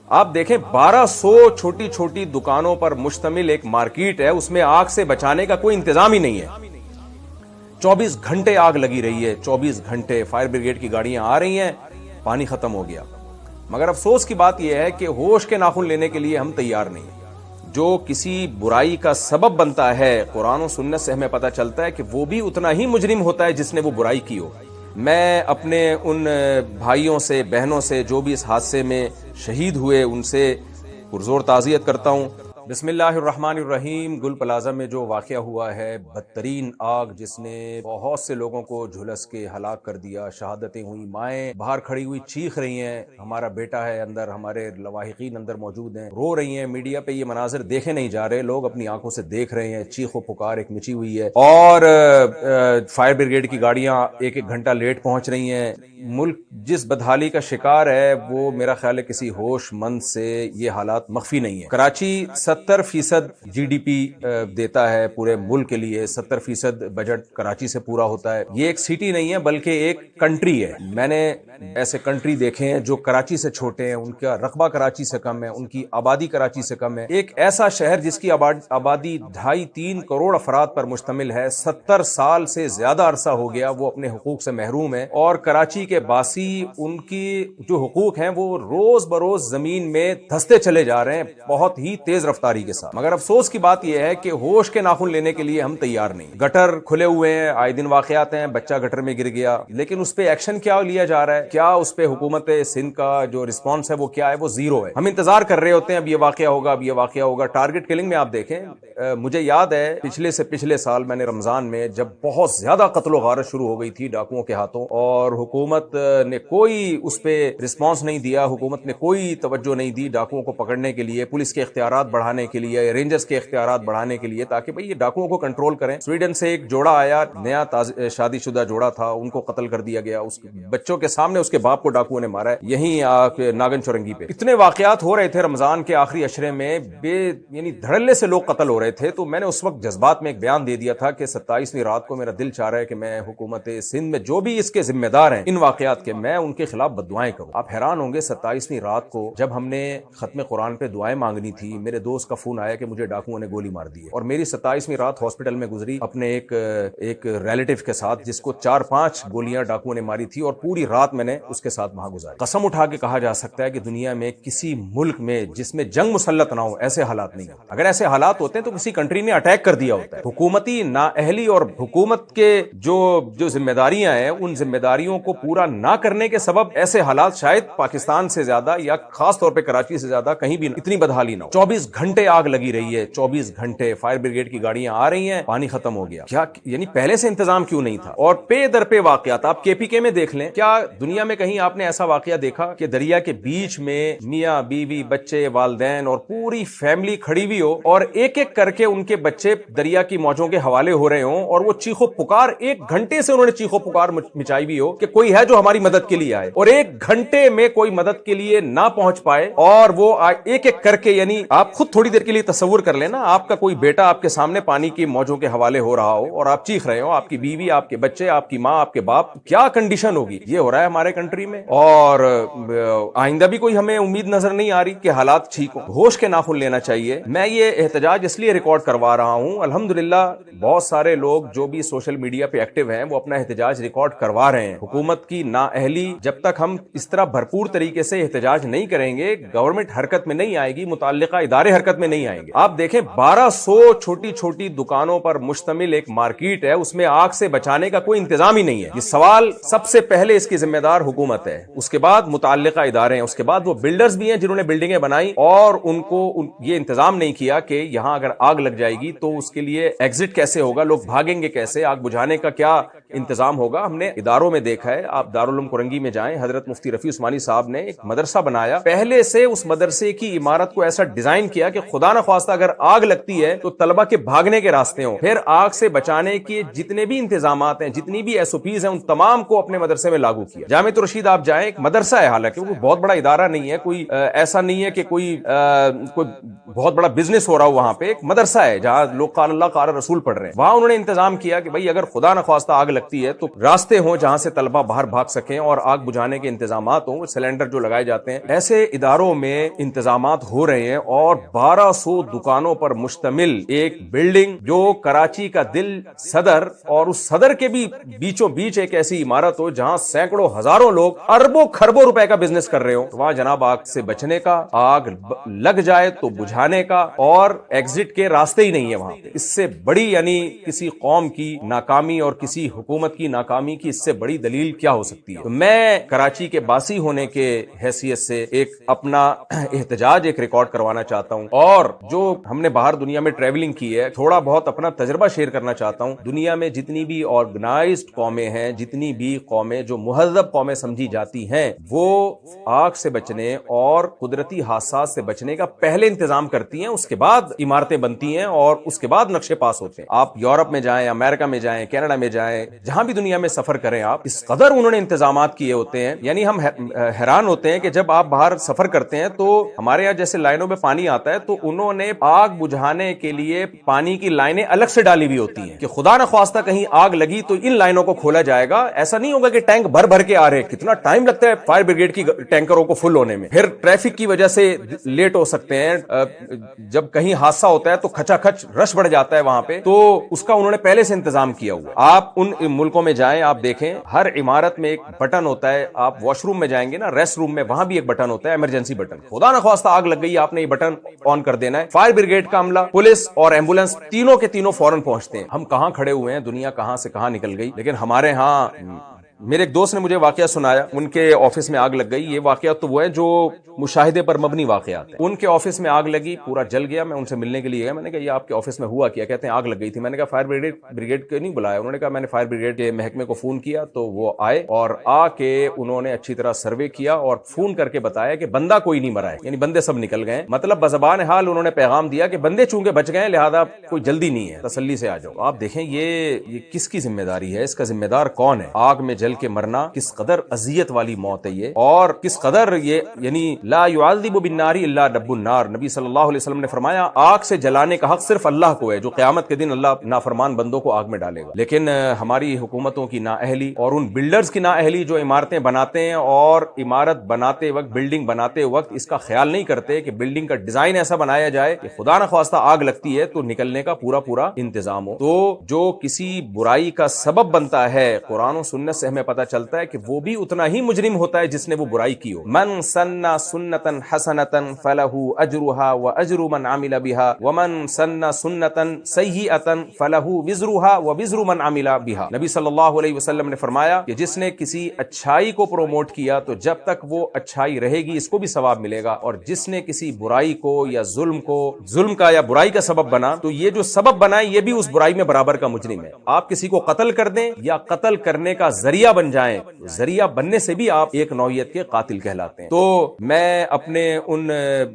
آپ دیکھیں 1200 چھوٹی چھوٹی دکانوں پر مشتمل ایک مارکیٹ ہے، اس میں آگ سے بچانے کا کوئی انتظام ہی نہیں ہے۔ 24 گھنٹے آگ لگی رہی ہے، 24 گھنٹے فائر بریگیڈ کی گاڑیاں آ رہی ہیں، پانی ختم ہو گیا۔ مگر افسوس کی بات یہ ہے کہ ہوش کے ناخن لینے کے لیے ہم تیار نہیں ہیں۔ جو کسی برائی کا سبب بنتا ہے، قرآن و سنت سے ہمیں پتہ چلتا ہے کہ وہ بھی اتنا ہی مجرم ہوتا ہے جس نے وہ برائی کی ہو۔ میں اپنے ان بھائیوں سے، بہنوں سے جو بھی اس حادثے میں شہید ہوئے، ان سے پرزور تعزیت کرتا ہوں۔ بسم اللہ الرحمن الرحیم۔ گل پلازہ میں جو واقعہ ہوا ہے، بدترین آگ جس نے بہت سے لوگوں کو جھلس کے ہلاک کر دیا، شہادتیں ہوئی، مائیں باہر کھڑی ہوئی چیخ رہی ہیں، ہمارا بیٹا ہے اندر، ہمارے لواحقین اندر موجود ہیں، رو رہی ہیں۔ میڈیا پہ یہ مناظر دیکھے نہیں جا رہے، لوگ اپنی آنکھوں سے دیکھ رہے ہیں، چیخ و پکار ایک مچی ہوئی ہے، اور فائر بریگیڈ کی گاڑیاں ایک ایک گھنٹہ لیٹ پہنچ رہی ہیں۔ ملک جس بدحالی کا شکار ہے وہ میرا خیال ہے کسی ہوش مند سے یہ حالات مخفی نہیں ہے۔ کراچی 70% جی ڈی پی دیتا ہے پورے ملک کے لیے، 70% بجٹ کراچی سے پورا ہوتا ہے۔ یہ ایک سٹی نہیں ہے بلکہ ایک کنٹری ہے۔ میں نے ایسے کنٹری دیکھے ہیں جو کراچی سے چھوٹے ہیں، ان کا رقبہ کراچی سے کم ہے، ان کی آبادی کراچی سے کم ہے۔ ایک ایسا شہر جس کی آبادی 2.5-3 کروڑ افراد پر مشتمل ہے، 70 سال سے زیادہ عرصہ ہو گیا وہ اپنے حقوق سے محروم ہے، اور کراچی کے باسی ان کی جو حقوق ہیں وہ روز بروز زمین میں دھستے چلے جا رہے ہیں، بہت ہی تیز رفتاری کے ساتھ۔ مگر افسوس کی بات یہ ہے کہ ہوش کے ناخن لینے کے لیے ہم تیار نہیں۔ گٹر کھلے ہوئے ہیں، آئے دن واقعات ہیں، بچہ گٹر میں گر گیا، لیکن اس پہ ایکشن کیا لیا جا رہا ہے؟ کیا اس پہ حکومت سندھ کا جو رسپانس ہے وہ کیا ہے؟ وہ زیرو ہے۔ ہم انتظار کر رہے ہوتے ہیں اب یہ واقعہ ہوگا، اب یہ واقعہ ہوگا۔ ٹارگٹ کلنگ میں آپ دیکھیں، مجھے یاد ہے پچھلے سال میں نے رمضان میں جب بہت زیادہ قتل و غارت شروع ہو گئی تھی ڈاکوؤں کے ہاتھوں، اور حکومت نے کوئی اس پہ رسپانس نہیں دیا، حکومت نے کوئی توجہ نہیں دی ڈاکوؤں کو پکڑنے کے لیے، پولیس کے اختیارات بڑھانے کے لیے، رینجرز کے اختیارات بڑھانے کے لیے، تاکہ بھئی یہ ڈاکوؤں کو کنٹرول کریں۔ سویڈن سے ایک جوڑا آیا، نیا شادی شدہ جوڑا تھا، ان کو قتل کر دیا گیا، اس بچوں کے سامنے اس کے باپ کو ڈاکوؤں نے مارا ہے، یہیں ناگن چورنگی پہ۔ اتنے واقعات ہو رہے تھے رمضان کے آخری عشرے میں، یعنی دھڑلے سے لوگ قتل ہو رہے تھے۔ تو میں نے اس وقت جذبات میں ایک بیان دے دیا تھا کہ 27ویں رات کو میرا دل چاہ رہا ہے کہ میں حکومت سندھ میں جو بھی اس کے ذمہ دار ہیں ان واقعات کے، میں ان کے خلاف بددعائیں کروں۔ آپ حیران ہوں گے 27ویں رات کو جب ہم نے ختم قرآن پہ دعائیں مانگنی تھی، میرے دوست کا فون آیا کہ مجھے ڈاکوؤں نے گولی مار دی ہے، اور میری 27ویں رات ہاسپٹل میں گزری اپنے ایک ریلیٹو کے ساتھ جس کو 4-5 گولیاں ڈاکوؤں نے ماری تھی، اور پوری رات میں نے اس کے ساتھ وہاں گزاری۔ قسم اٹھا کے کہا جا سکتا ہے کہ دنیا میں کسی ملک میں جس میں جنگ مسلط نہ ہو ایسے حالات نہیں ہوتے۔ اگر ایسے حالات ہوتے ہیں تو کسی کنٹری نے اٹیک کر دیا ہوتا ہے۔ حکومتی نااہلی اور حکومت کے جو ذمہ داریاں ہیں، ان ذمہ داریوں کو پورا نہ کرنے کے سبب ایسے حالات شاید پاکستان سے زیادہ یا خاص طور پہ کراچی سے زیادہ کہیں بھی اتنی بدحالی نہ ہو۔ 24 گھنٹے آگ لگی رہی ہے، 24 گھنٹے فائر بریگیڈ کی گاڑیاں آ رہی ہیں، پانی ختم ہو گیا۔ کیا یعنی پہلے سے انتظام کیوں نہیں تھا؟ اور پے در پہ واقعات آپ KPK میں دیکھ لیں، کیا دنیا میں کہیں آپ نے ایسا واقعہ دیکھا کہ دریا کے بیچ میں میاں بیوی بچے والدین اور پوری فیملی کھڑی ہوئی ہو، اور ایک ایک کر کے ان کے بچے دریا کی موجوں کے حوالے ہو رہے ہوں، اور وہ چیخو پکار 1 گھنٹے سے انہوں نے چیخو پکار مچائی ہوئی ہو کہ کوئی ہے جو ہماری مدد کے لیے آئے، اور 1 گھنٹے میں کوئی مدد کے لیے نہ پہنچ پائے، اور وہ ایک ایک کر کے، یعنی آپ خود تھوڑی دیر کے لیے تصور کر لینا، آپ کا کوئی بیٹا آپ کے سامنے پانی کی موجوں کے حوالے ہو رہا ہو اور آپ چیخ رہے ہو، آپ کی بیوی، آپ کے بچے، آپ کی ماں، آپ کے باپ، کیا کنڈیشن ہوگی؟ یہ ہو رہا ہے ہمارے کنٹری میں، اور آئندہ بھی کوئی ہمیں امید نظر نہیں آ رہی کہ حالات ٹھیک ہوں۔ ہوش کے ناخن لینا چاہیے۔ میں یہ احتجاج اس لیے ریکارڈ کروا رہا ہوں، الحمدللہ بہت سارے لوگ جو بھی سوشل میڈیا پہ ایکٹیو ہیں وہ اپنا احتجاج ریکارڈ کروا رہے ہیں۔ حکومت کی نااہلی، جب تک ہم اس طرح بھرپور طریقے سے احتجاج نہیں کریں گے، گورنمنٹ حرکت میں نہیں آئے گی، متعلقہ ادارے حرکت میں نہیں آئیں گے۔ آپ دیکھیں 1200 چھوٹی چھوٹی دکانوں پر مشتمل ایک مارکیٹ ہے، اس میں آگ سے بچانے کا کوئی انتظام ہی نہیں ہے۔ یہ سوال سب سے پہلے اس کی ذمہ دار حکومت ہے، اس کے بعد متعلقہ ادارے ہیں، اس کے بعد وہ بلڈرز بھی ہیں جنہوں نے بلڈنگیں بنائی اور ان کو یہ انتظام نہیں کیا کہ یہاں اگر آگ لگ جائے گی تو اس کے لیے ایگزٹ کیسے ہوگا، لوگ بھاگیں گے کیسے، آگ بجھانے کا کیا انتظام ہوگا۔ ہم نے اداروں میں دیکھا ہے، آپ دارالعلوم کرنگی میں جائیں، حضرت مفتی رفیع عثمانی صاحب نے ایک مدرسہ بنایا، پہلے سے اس مدرسے کی عمارت کو ایسا ڈیزائن کیا کہ خدا نہ خواستہ اگر آگ لگتی ہے تو طلبہ کے بھاگنے کے راستے ہوں۔ پھر آگ سے بچانے کے جتنے بھی انتظامات ہیں، جتنی بھی SOPs ہیں، ان تمام کو اپنے مدرسے میں لاگو کیا۔ جامعہ الرشید آپ جائیں، ایک مدرسہ ہے، حالانکہ وہ بہت بڑا ادارہ نہیں ہے، کوئی ایسا نہیں ہے کہ کوئی بہت بڑا بزنس ہو رہا ہو وہاں پہ، ایک مدرسہ ہے جہاں لوگ قال اللہ قال رسول پڑھ رہے ہیں، وہاں انہوں نے انتظام کیا کہ بھائی اگر خدا نخواستہ آگ لگتی ہے تو راستے ہوں جہاں سے طلبہ باہر بھاگ سکیں اور آگ بجھانے کے انتظامات ہوں، سلنڈر جو لگائے جاتے ہیں، ایسے اداروں میں انتظامات ہو رہے ہیں۔ اور 1200 دکانوں پر مشتمل ایک بلڈنگ جو کراچی کا دل صدر، اور اس صدر کے بھی بیچوں بیچ ایک ایسی عمارت ہو جہاں سینکڑوں ہزاروں لوگ اربوں خربوں روپے کا بزنس کر رہے ہو، وہاں جناب آگ سے بچنے کا، آگ لگ جائے تو بجھانے کا اور ایگزٹ کے راستے ہی نہیں ہے وہاں پہ۔ اس سے بڑی یعنی کسی قوم کی ناکامی اور کسی حکومت کی ناکامی کی اس سے بڑی دلیل کیا ہو سکتی ہے؟ تو میں کراچی کے باسی ہونے کے حیثیت سے ایک اپنا احتجاج ایک ریکارڈ کروانا چاہتا ہوں، اور جو ہم نے باہر دنیا میں ٹریولنگ کی ہے تھوڑا بہت اپنا تجربہ شیئر کرنا چاہتا ہوں۔ دنیا میں جتنی بھی آرگنائزڈ قومیں ہیں، جتنی بھی قومیں جو مہذب قومیں سمجھی جاتی ہیں، وہ آگ سے بچنے اور قدرتی حادثات سے بچنے کا پہلے انتظام کرتی ہیں، اس کے بعد عمارتیں بنتی ہیں اور اس کے بعد نقشے پاس ہوتے ہیں۔ آپ یورپ میں جائیں، امریکہ میں جائیں، کینیڈا میں جائیں، جہاں بھی دنیا میں سفر کریں، آپ اس قدر انہوں نے انتظامات کیے ہوتے ہیں، یعنی ہم حیران ہوتے ہیں کہ جب آپ باہر سفر کرتے ہیں تو ہمارے یہاں جیسے لائنوں میں پانی آتا ہے تو انہوں نے آگ بجھانے کے لیے پانی کی لائنیں الگ سے ڈالی ہوئی ہوتی ہیں کہ خدا نخواستہ کہیں آگ لگی تو ان لائنوں کو کھولا جائے گا۔ ایسا نہیں ہوگا کہ ٹینک بھر بھر کے آ رہے، کتنا ٹائم لگتا ہے فائر بریگیڈ کی ٹینکروں کو فل ہونے میں، پھر ٹریفک کی وجہ سے لیٹ ہو سکتے ہیں، جب کہیں حادثہ ہوتا ہے تو کھچا کھچ رش بڑھ جاتا ہے وہاں پہ، تو اس کا انہوں نے پہلے سے انتظام کیا ہوا ہے۔ آپ ان ملکوں میں جائیں، آپ دیکھیں ہر عمارت میں ایک بٹن ہوتا ہے، آپ واش روم میں جائیں گے نا، ریسٹ روم میں، وہاں بھی ایک بٹن ہوتا ہے، ایمرجنسی بٹن، خدا نخواستہ آگ لگ گئی، آپ نے یہ بٹن آن کر دینا ہے، فائر بریگیڈ کا عملہ، پولیس اور ایمبولینس تینوں کے تینوں فوراً پہنچتے ہیں۔ ہم کہاں کھڑے ہوئے ہیں، دنیا کہاں سے کہاں نکل گئی، لیکن ہمارے ہاں میرے ایک دوست نے مجھے واقعہ سنایا، ان کے آفس میں آگ لگ گئی۔ یہ واقعات تو وہ ہے جو مشاہدے پر مبنی واقعات ہیں۔ ان کے آفس میں آگ لگی، پورا جل گیا، میں ان سے ملنے کے لیے گیا، میں نے کہا یہ آپ کے آفس میں ہوا کیا؟ کہتے ہیں آگ لگ گئی تھی۔ میں نے کہا فائر بریگیڈ کو نہیں بلایا؟ انہوں نے کہا میں نے فائر بریگیڈ کے محکمے کو فون کیا تو وہ آئے اور آ کے انہوں نے اچھی طرح سروے کیا اور فون کر کے بتایا کہ بندہ کوئی نہیں مرا ہے، یعنی بندے سب نکل گئے، مطلب بزبان حال انہوں نے پیغام دیا کہ بندے چونکہ بچ گئے لہذا کوئی جلدی نہیں ہے، تسلی سے آ جاؤ۔ آپ دیکھیں یہ کس کی ذمہ داری ہے، اس کا ذمہ دار کون ہے؟ آگ میں جل کے مرنا کس قدر اذیت والی موت ہے یہ، اور کس قدر یہ یعنی لا يعذب بالنار الا رب النار، نبی صلی اللہ علیہ وسلم نے فرمایا آگ سے جلانے کا حق صرف اللہ کو ہے، جو قیامت کے دن اللہ نافرمان بندوں کو آگ میں ڈالے گا۔ لیکن ہماری حکومتوں کی نااہلی اور ان بلڈرز کی نااہلی جو عمارتیں بناتے ہیں اور عمارت بناتے وقت، بلڈنگ بناتے وقت اس کا خیال نہیں کرتے کہ بلڈنگ کا ڈیزائن ایسا بنایا جائے کہ خدا نخواستہ آگ لگتی ہے تو نکلنے کا پورا انتظام ہو۔ تو جو کسی برائی کا سبب بنتا ہے، قرآن و سنت سے ہمیں پتہ چلتا ہے کہ وہ بھی اتنا ہی مجرم ہوتا ہے جس نے وہ برائی کی ہو۔ من سن سنتا حسنتا فلہ اجرها واجر من عمل بها ومن سن سنتا سیئتا فلہ وزرها ووزر من عمل بها۔ نبی صلی اللہ علیہ وسلم نے فرمایا کہ جس نے کسی اچھائی کو پروموٹ کیا تو جب تک وہ اچھائی رہے گی اس کو بھی ثواب ملے گا، اور جس نے کسی برائی کو یا ظلم کا یا برائی کا سبب بنا تو یہ جو سبب بنا یہ بھی اس برائی میں برابر کا مجرم ہے۔ آپ کسی کو قتل کر دیں یا قتل کرنے کا ذریعہ بن جائیں، ذریعہ بننے سے بھی آپ ایک نوعیت کے قاتل کہلاتے ہیں۔ تو میں اپنے ان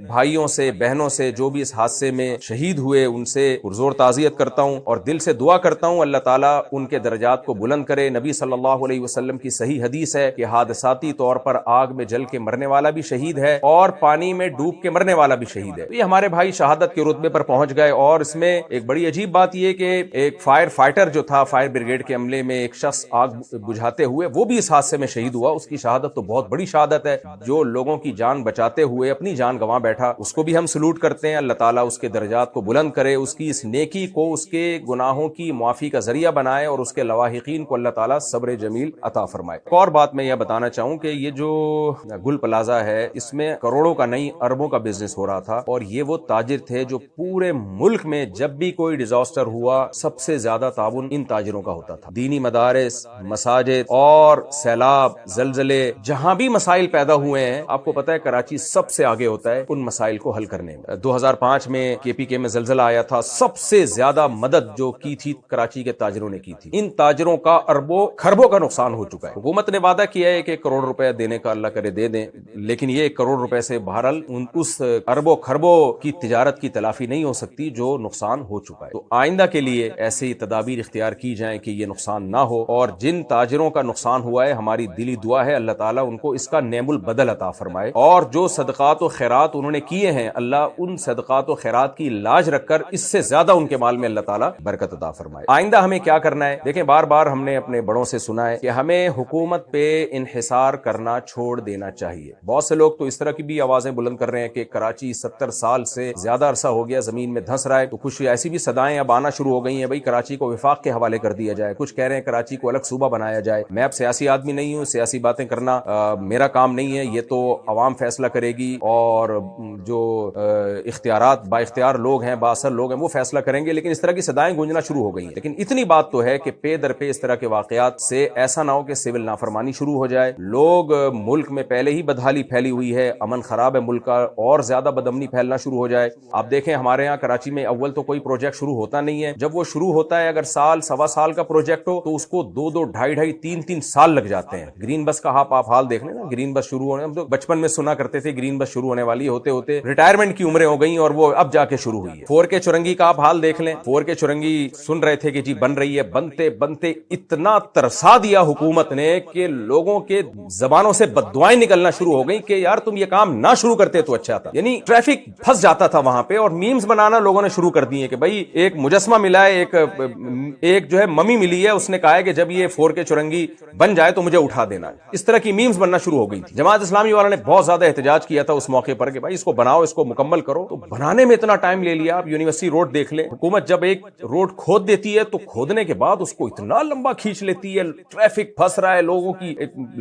بھائیوں سے، بہنوں سے جو بھی اس حادثے میں شہید ہوئے ان سے پرزور تعزیت کرتا ہوں اور دل سے دعا کرتا ہوں اللہ تعالیٰ ان کے درجات کو بلند کرے۔ نبی صلی اللہ علیہ وسلم کی صحیح حدیث ہے کہ حادثاتی طور پر آگ میں جل کے مرنے والا بھی شہید ہے اور پانی میں ڈوب کے مرنے والا بھی شہید ہے۔ یہ ہمارے بھائی شہادت کے رتبے پر پہنچ گئے، اور اس میں ایک بڑی عجیب بات یہ کہ ایک فائر فائٹر جو تھا، فائر بریگیڈ کے عملے میں ایک شخص آگ بجھاتے ہوئے، وہ بھی اس حادثے میں شہید ہوا۔ اس کی شہادت تو بہت بڑی شہادت ہے، جو لوگوں کی جان بچاتے ہوئے اپنی جان گنوا بیٹھا، اس کو بھی ہم سلوٹ کرتے ہیں۔ اللہ تعالیٰ اس کے درجات کو بلند کرے، اس کی اس نیکی کو اس کے گناہوں کی معافی کا ذریعہ بنائے، اور اس کے لواحقین کو اللہ تعالیٰ صبر جمیل عطا فرمائے۔ ایک اور بات میں یہ بتانا چاہوں کہ یہ جو گل پلازا ہے اس میں کروڑوں کا نہیں اربوں کا بزنس ہو رہا تھا، اور یہ وہ تاجر تھے جو پورے ملک میں جب بھی کوئی ڈیزاسٹر ہوا سب سے زیادہ تعاون ان تاجروں کا ہوتا تھا۔ دینی مدارس، مساجد اور سیلاب، زلزلے، جہاں بھی مسائل پیدا ہوئے ہیں، آپ کو پتا ہے کراچی سب سے آگے ہوتا ہے ان مسائل کو حل کرنے میں۔ 2005 میں KPK میں زلزلہ آیا تھا، سب سے زیادہ مدد جو کی تھی کراچی کے تاجروں نے کی تھی۔ ان تاجروں کا اربوں خربوں کا نقصان ہو چکا ہے۔ حکومت نے وعدہ کیا ہے کہ 1 کروڑ روپے دینے کا، اللہ کرے دے دیں، لیکن یہ 1 کروڑ روپے سے بہرحال اس اربوں خربوں کی تجارت کی تلافی نہیں ہو سکتی جو نقصان ہو چکا ہے۔ تو آئندہ کے لیے ایسی تدابیر اختیار کی جائیں کہ یہ نقصان نہ ہو، اور جن تاجروں کا کا نقصان ہوا ہے، ہماری دلی دعا ہے اللہ تعالیٰ ان کو اس کا نعم البدل عطا فرمائے، اور جو صدقات و خیرات انہوں نے کیے ہیں اللہ ان صدقات و خیرات کی لاج رکھ کر اس سے زیادہ ان کے مال میں اللہ تعالیٰ برکت عطا فرمائے۔ آئندہ ہمیں کیا کرنا ہے؟ دیکھیں بار بار ہم نے اپنے بڑوں سے سنا ہے کہ ہمیں حکومت پہ انحصار کرنا چھوڑ دینا چاہیے۔ بہت سے لوگ تو اس طرح کی بھی آوازیں بلند کر رہے ہیں کہ کراچی 70 سال سے زیادہ عرصہ ہو گیا زمین میں دھنس رہا ہے، تو کچھ ایسی بھی صدائیں اب آنا شروع ہو گئی ہیں بھائی کراچی کو وفاق کے حوالے کر دیا جائے، کچھ کہہ رہے ہیں کراچی کو الگ صوبہ بنایا جائے۔ میں اب سیاسی آدمی نہیں ہوں، سیاسی باتیں کرنا میرا کام نہیں ہے، یہ تو عوام فیصلہ کرے گی، اور جو اختیارات با اختیار لوگ ہیں، با اثر لوگ ہیں، وہ فیصلہ کریں گے، لیکن اس طرح کی صدائیں گونجنا شروع ہو گئی ہیں۔ لیکن اتنی بات تو ہے کہ پے در پے اس طرح کے واقعات سے ایسا نہ ہو کہ سول نافرمانی شروع ہو جائے، لوگ ملک میں پہلے ہی بدحالی پھیلی ہوئی ہے، امن خراب ہے ملک کا، اور زیادہ بدامنی پھیلنا شروع ہو جائے۔ آپ دیکھیں ہمارے ہاں کراچی میں اول تو کوئی پروجیکٹ شروع ہوتا نہیں ہے، جب وہ شروع ہوتا ہے اگر سال سوا سال کا پروجیکٹ ہو تو اس کو 2 2.5 3 سال لگ جاتے ہیں۔ گرین بس کا آپ حال دیکھ لیں نا، گرین بس شروع ہونے، ہم تو بچپن میں سنا کرتے تھے گرین بس شروع ہونے والی ہوتے ہوتے ریٹائرمنٹ کی عمریں ہو گئی اور وہ اب جا کے شروع ہوئی ہے۔ 4K چرنگی کا آپ حال دیکھ لیں، 4K چرنگی سن رہے تھے کہ جی بن رہی ہے، بنتے بنتے اتنا ترسا دیا حکومت نے کہ لوگوں کے زبانوں سے بددعائیں نکلنا شروع ہو گئی کہ یار تم یہ کام نہ شروع کرتے تو اچھا تھا۔ یعنی ٹریفک پھنس جاتا تھا وہاں پہ، اور میمز بنانا لوگوں نے شروع کر دیے کہ بھائی ایک مجسمہ ملا ہے، ایک جو ہے ممی ملی ہے، اس نے کہا ہے کہ جب یہ 4K چرنگی بن جائے تو مجھے اٹھا دینا۔ اس طرح کی میمز بننا شروع ہو گئی تھی۔ جماعت اسلامی والوں نے بہت زیادہ احتجاج کیا تھا اس موقع پر کہ بھائی اس کو بناؤ، اس کو مکمل کرو، تو بنانے میں اتنا ٹائم لے لیا۔ آپ یونیورسٹی روڈ دیکھ لیں، حکومت جب ایک روڈ کھود دیتی ہے تو کھودنے کے بعد اس کو اتنا لمبا کھینچ لیتی ہے، ٹریفک پھنس رہا ہے، لوگوں کی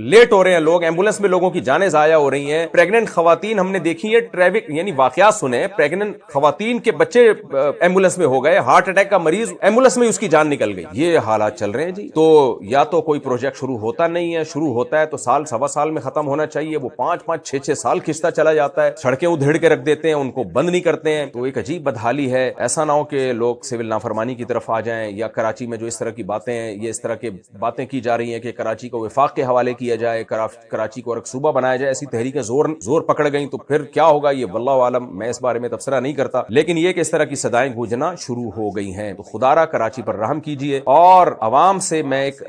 لیٹ ہو رہے ہیں، لوگ ایمبولینس میں لوگوں کی جانیں ضائع ہو رہی ہیں، پریگننٹ خواتین ہم نے دیکھی ہے، ٹریفک یعنی واقعات سنے، پریگننٹ خواتین کے بچے ایمبولینس میں ہو گئے، ہارٹ اٹیک کا مریض ایمبولینس میں اس کی جان نکل گئی۔ یہ حالات چل رہے ہیں جی۔ تو یا تو کوئی پروجیکٹ شروع ہوتا نہیں ہے، شروع ہوتا ہے تو سال سوا سال میں ختم ہونا چاہیے، وہ 5 6 سال کھنچتا چلا جاتا ہے، سڑکیں ادھیڑ کے رکھ دیتے ہیں، ان کو بند نہیں کرتے ہیں، تو ایک عجیب بدحالی ہے۔ ایسا نہ ہو کہ لوگ سول نافرمانی کی طرف آ جائیں، یا کراچی میں جو اس طرح کی باتیں ہیں، یہ اس طرح کی باتیں کی جا رہی ہیں کہ کراچی کو وفاق کے حوالے کیا جائے، کراچی کو ایک صوبہ بنایا جائے، ایسی تحریکیں زور پکڑ گئیں تو پھر کیا ہوگا یہ واللہ عالم، میں اس بارے میں تبصرہ نہیں کرتا، لیکن یہ کہ اس طرح کی صدائیں گونجنا شروع ہو گئی ہیں۔ تو خدا را کراچی پر رحم کیجئے، اور عوام سے میں ایک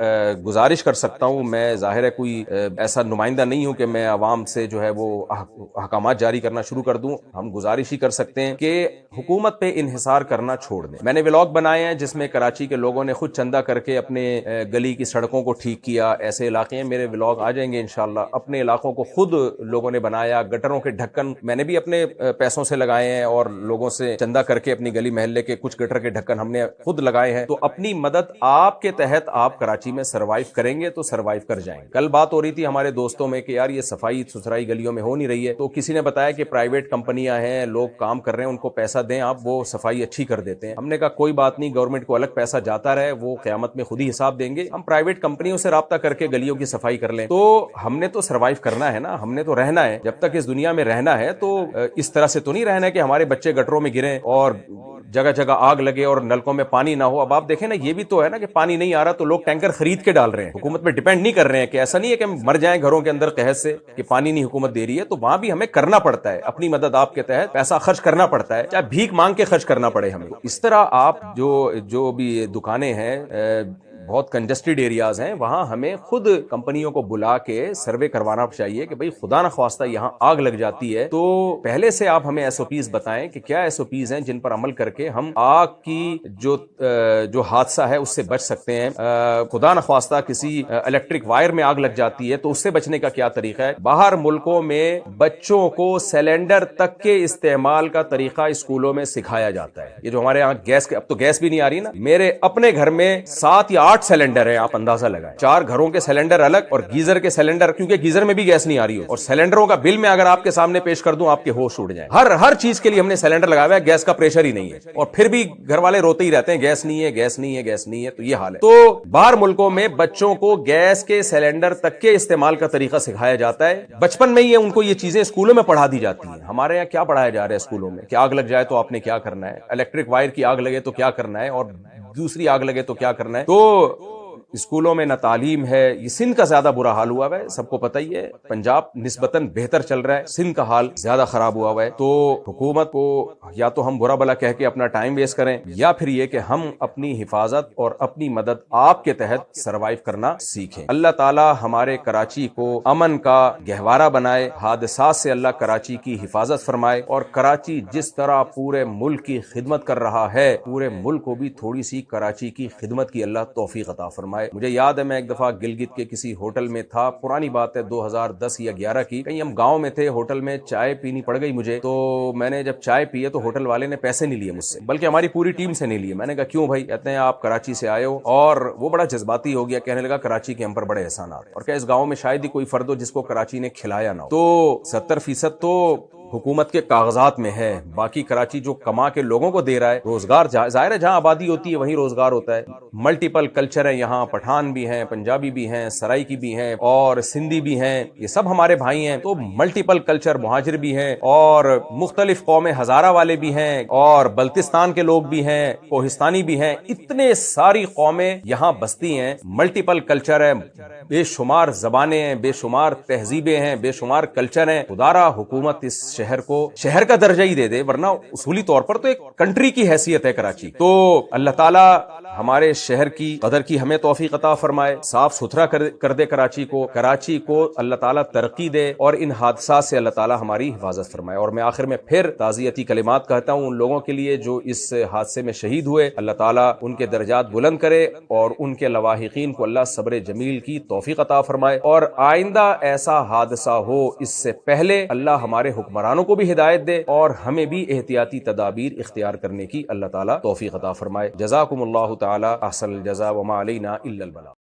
گزارش کر سکتا ہوں، میں ظاہر ہے کوئی ایسا نمائندہ نہیں ہوں کہ میں عوام سے جو ہے وہ احکامات جاری کرنا شروع کر دوں، ہم گزارش ہی کر سکتے ہیں کہ حکومت پہ انحصار کرنا چھوڑ دیں۔ میں نے ولاگ بنائے ہیں جس میں کراچی کے لوگوں نے خود چندہ کر کے اپنے گلی کی سڑکوں کو ٹھیک کیا، ایسے علاقے ہیں، میرے ولاگ آ جائیں گے انشاءاللہ۔ اپنے علاقوں کو خود لوگوں نے بنایا، گٹروں کے ڈھکن میں نے بھی اپنے پیسوں سے لگائے ہیں، اور لوگوں سے چندہ کر کے اپنی گلی محلے کے کچھ گٹر کے ڈھکن ہم نے خود لگائے ہیں۔ تو اپنی مدد آپ کے تحت آپ کراچی میں سروائیو کریں گے تو سروائیو کر جائیں گے۔ کل بات ہو رہی تھی ہمارے دوستوں میں کہ یار یہ صفائی ستھرائی گلیوں میں ہو نہیں رہی ہے، تو کسی نے بتایا کہ پرائیویٹ کمپنیاں ہیں، لوگ کام کر رہے ہیں، ان کو پیسہ دیں آپ، وہ صفائی اچھی کر دیتے ہیں۔ ہم نے کہا کوئی بات نہیں، گورنمنٹ کو الگ پیسہ جاتا رہے، وہ قیامت میں خود ہی حساب دیں گے، ہم پرائیویٹ کمپنیوں سے رابطہ کر کے گلیوں کی صفائی کر لیں۔ تو ہم نے تو سروائیو کرنا ہے نا، ہم نے تو رہنا ہے، جب تک اس دنیا میں رہنا ہے تو اس طرح سے تو نہیں رہنا ہے کہ ہمارے بچے گٹروں میں گریں اور جگہ جگہ آگ لگے اور نلکوں میں پانی نہ ہو۔ اب آپ دیکھیں نا، یہ بھی تو ہے نا کہ پانی نہیں آ رہا تو لوگ ٹینکر خرید کے ڈال رہے ہیں، حکومت پہ ڈیپینڈ نہیں کر رہے ہیں، کہ ایسا نہیں ہے کہ ہم مر جائیں گھروں کے اندر قحط سے کہ پانی نہیں حکومت دے رہی ہے، تو وہاں بھی ہمیں کرنا پڑتا ہے اپنی مدد، آپ کے تحت پیسہ خرچ کرنا پڑتا ہے، چاہے بھیک مانگ کے خرچ کرنا پڑے ہمیں۔ اس طرح آپ جو بھی دکانیں ہیں بہت کنجسٹڈ ایریاز ہیں، وہاں ہمیں خود کمپنیوں کو بلا کے سروے کروانا چاہیے کہ بھئی خدا نہ خواستہ یہاں آگ لگ جاتی ہے تو پہلے سے آپ ہمیں SOPs بتائیں کہ کیا SOPs ہیں جن پر عمل کر کے ہم آگ کی جو حادثہ ہے اس سے بچ سکتے ہیں۔ خدا نہ خواستہ کسی الیکٹرک وائر میں آگ لگ جاتی ہے تو اس سے بچنے کا کیا طریقہ ہے۔ باہر ملکوں میں بچوں کو سلنڈر تک کے استعمال کا طریقہ اسکولوں میں سکھایا جاتا ہے۔ یہ جو ہمارے یہاں اب تو گیس بھی نہیں آ رہی نا، میرے اپنے گھر میں 7 یا 8 سلنڈر ہے، آپ اندازہ لگائیں، 4 گھروں کے سلنڈر الگ اور گیزر کے سلنڈر، کیونکہ گیزر میں بھی گیس نہیں آ رہی ہو، اور سلنڈروں کا بل میں اگر آپ کے سامنے پیش کر دوں آپ کے ہوش اڑ جائیں۔ ہر چیز کے لیے ہم نے سلنڈر لگایا ہوا ہے، گیس کا پریشر ہی نہیں ہے، اور پھر بھی گھر والے روتے ہی رہتے ہیں گیس نہیں ہے، گیس نہیں ہے، گیس نہیں ہے، تو یہ حال ہے۔ تو باہر ملکوں میں بچوں کو گیس کے سلنڈر تک کے استعمال کا طریقہ سکھایا جاتا ہے، بچپن میں ہی ان کو یہ چیزیں اسکولوں میں پڑھا دی جاتی ہیں۔ ہمارے یہاں کیا پڑھایا جا رہا ہے اسکولوں میں کہ آگ لگ جائے تو آپ نے کیا کرنا ہے، الیکٹرک وائر کی آگ لگے تو کیا کرنا ہے، اور دوسری آگ لگے تو کیا کرنا ہے۔ تو اسکولوں میں نہ تعلیم ہے. یہ سندھ کا زیادہ برا حال ہوا ہے, سب کو پتہ ہی ہے. پنجاب نسبتاً بہتر چل رہا ہے, سندھ کا حال زیادہ خراب ہوا ہے. تو حکومت کو یا تو ہم برا بلا کہہ کے اپنا ٹائم ویسٹ کریں, یا پھر یہ کہ ہم اپنی حفاظت اور اپنی مدد آپ کے تحت سروائیو کرنا سیکھیں. اللہ تعالی ہمارے کراچی کو امن کا گہوارہ بنائے, حادثات سے اللہ کراچی کی حفاظت فرمائے, اور کراچی جس طرح پورے ملک کی خدمت کر رہا ہے, پورے ملک کو بھی تھوڑی سی کراچی کی خدمت کی اللہ توفیق عطا فرمائے. مجھے یاد ہے میں ایک دفعہ گلگت کے کسی ہوٹل میں تھا, پرانی بات ہے 2010 یا 11 کی, کہیں ہم گاؤں میں تھے, ہوٹل میں چائے پینی پڑ گئی مجھے. تو میں نے جب چائے پی تو ہوٹل والے نے پیسے نہیں لیے مجھ سے, بلکہ ہماری پوری ٹیم سے نہیں لیے. میں نے کہا کیوں بھائی؟ کہتے ہیں آپ کراچی سے آئے ہو. اور وہ بڑا جذباتی ہو گیا, کہنے لگا کراچی کے ہم پر بڑے احسانات, اور کیا اس گاؤں میں شاید ہی کوئی فرد ہو جس کو کراچی نے کھلایا نہ ہو. تو 70% تو حکومت کے کاغذات میں ہے, باقی کراچی جو کما کے لوگوں کو دے رہا ہے, روزگار ظاہر ہے جہاں آبادی ہوتی ہے وہیں روزگار ہوتا ہے. ملٹیپل کلچر ہے یہاں, پٹھان بھی ہیں, پنجابی بھی ہیں, سرائکی بھی ہیں, اور سندھی بھی ہیں, یہ سب ہمارے بھائی ہیں. تو ملٹیپل کلچر, مہاجر بھی ہیں, اور مختلف قومیں, ہزارہ والے بھی ہیں, اور بلتستان کے لوگ بھی ہیں, کوہستانی بھی ہیں. اتنے ساری قومیں یہاں بستی ہیں, ملٹیپل کلچر ہے, بے شمار زبانیں ہیں, بے شمار تہذیبیں ہیں, بے شمار کلچر ہیں. خدارا حکومت اس شہر کو شہر کا درجہ ہی دے دے, ورنہ اصولی طور پر تو ایک کنٹری کی حیثیت ہے کراچی. تو اللہ تعالیٰ ہمارے شہر کی قدر کی ہمیں توفیق عطا فرمائے, صاف ستھرا کر دے کراچی کو اللہ تعالیٰ ترقی دے, اور ان حادثات سے اللہ تعالیٰ ہماری حفاظت فرمائے. اور میں آخر میں پھر تعزیتی کلمات کہتا ہوں ان لوگوں کے لیے جو اس حادثے میں شہید ہوئے. اللہ تعالیٰ ان کے درجات بلند کرے, اور ان کے لواحقین کو اللہ صبر جمیل کی توفیق عطا فرمائے. اور آئندہ ایسا حادثہ ہو اس سے پہلے اللہ ہمارے حکمرانوں کو بھی ہدایت دے, اور ہمیں بھی احتیاطی تدابیر اختیار کرنے کی اللہ تعالیٰ توفیق عطا فرمائے. جزاکم اللہ تعالی احسن الجزاء وما علینا الا البلاغ.